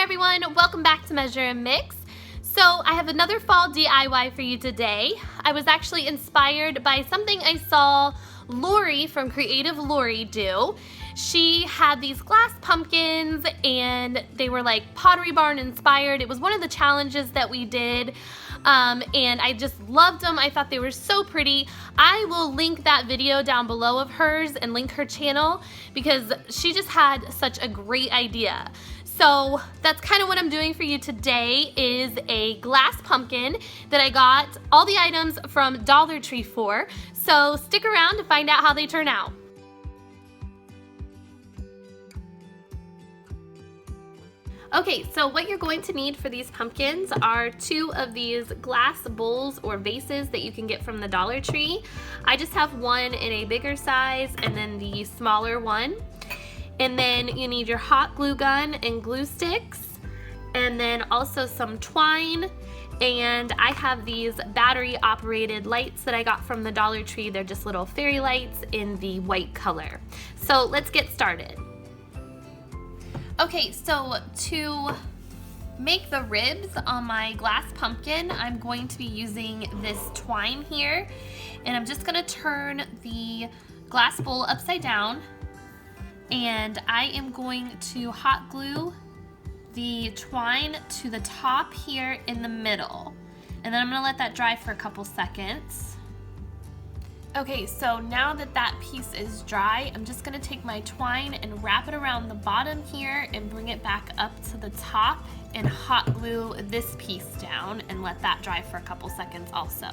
everyone, welcome back to Measuremix. So I have another fall DIY for you today. I was actually inspired by something I saw Lauri from Creative Lauri do. She had these glass pumpkins and they were like Pottery Barn inspired. It was one of the challenges that we did. And I just loved them. I thought they were so pretty. I will link that video down below of hers and link her channel because she just had such a great idea. So that's kind of what I'm doing for you today is a glass pumpkin that I got all the items from Dollar Tree for. So stick around to find out how they turn out. Okay, so what you're going to need for these pumpkins are 2 of these glass bowls or vases that you can get from the Dollar Tree. I just have one in a bigger size and then the smaller one. And then you need your hot glue gun and glue sticks, and then also some twine. And I have these battery operated lights that I got from the Dollar Tree. They're just little fairy lights in the white color. So let's get started. Okay, so to make the ribs on my glass pumpkin, I'm going to be using this twine here. And I'm just gonna turn the glass bowl upside down. And I am going to hot glue the twine to the top here in the middle. And then I'm gonna let that dry for a couple seconds. Okay, so now that that piece is dry, I'm just gonna take my twine and wrap it around the bottom here and bring it back up to the top and hot glue this piece down and let that dry for a couple seconds also.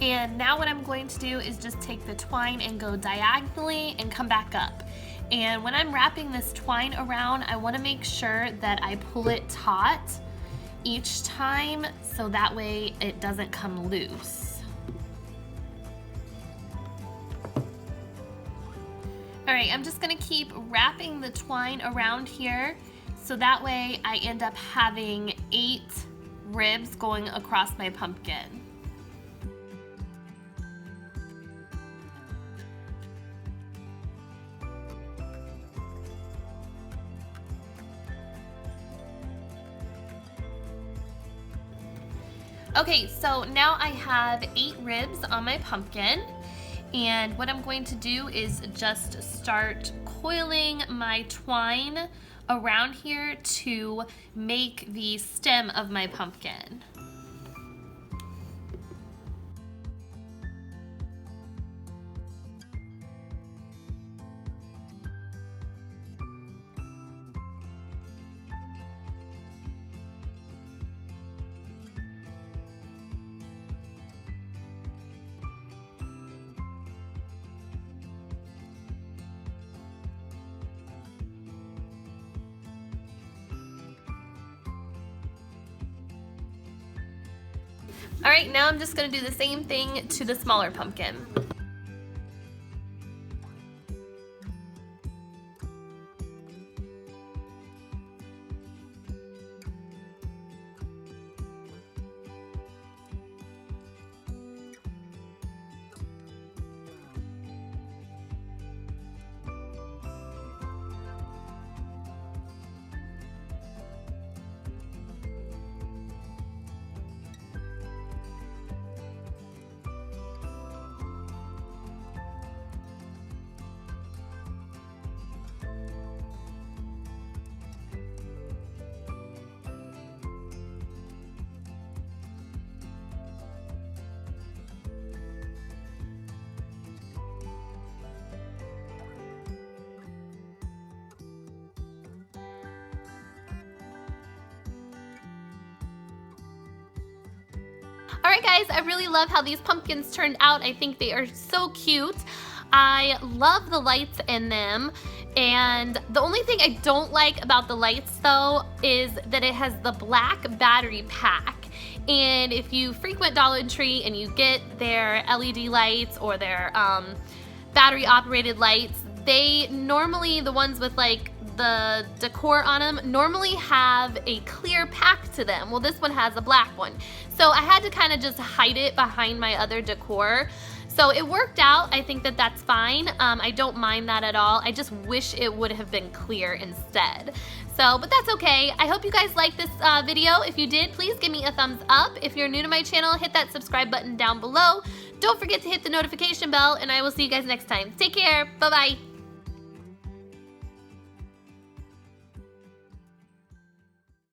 And now what I'm going to do is just take the twine and go diagonally and come back up. And when I'm wrapping this twine around, I want to make sure that I pull it taut each time so that way it doesn't come loose. All right, I'm just going to keep wrapping the twine around here so that way I end up having 8 ribs going across my pumpkin. Okay, so now I have 8 ribs on my pumpkin, and what I'm going to do is just start coiling my twine around here to make the stem of my pumpkin. All right, now I'm just gonna do the same thing to the smaller pumpkin. Alright guys, I really love how these pumpkins turned out. I think they are so cute. I love the lights in them, and the only thing I don't like about the lights though is that it has the black battery pack. And if you frequent Dollar Tree and you get their LED lights or their battery operated lights, they normally, the ones with like the Decor on them, normally have a clear pack to them. Well, this one has a black one. So I had to kind of just hide it behind my other Decor. So it worked out. I think that that's fine. I don't mind that at all. I just wish it would have been clear instead. So, but that's okay. I hope you guys liked this video. If you did, please give me a thumbs up. If you're new to my channel, hit that subscribe button down below. Don't forget to hit the notification bell, and I will see you guys next time. Take care. Bye-bye.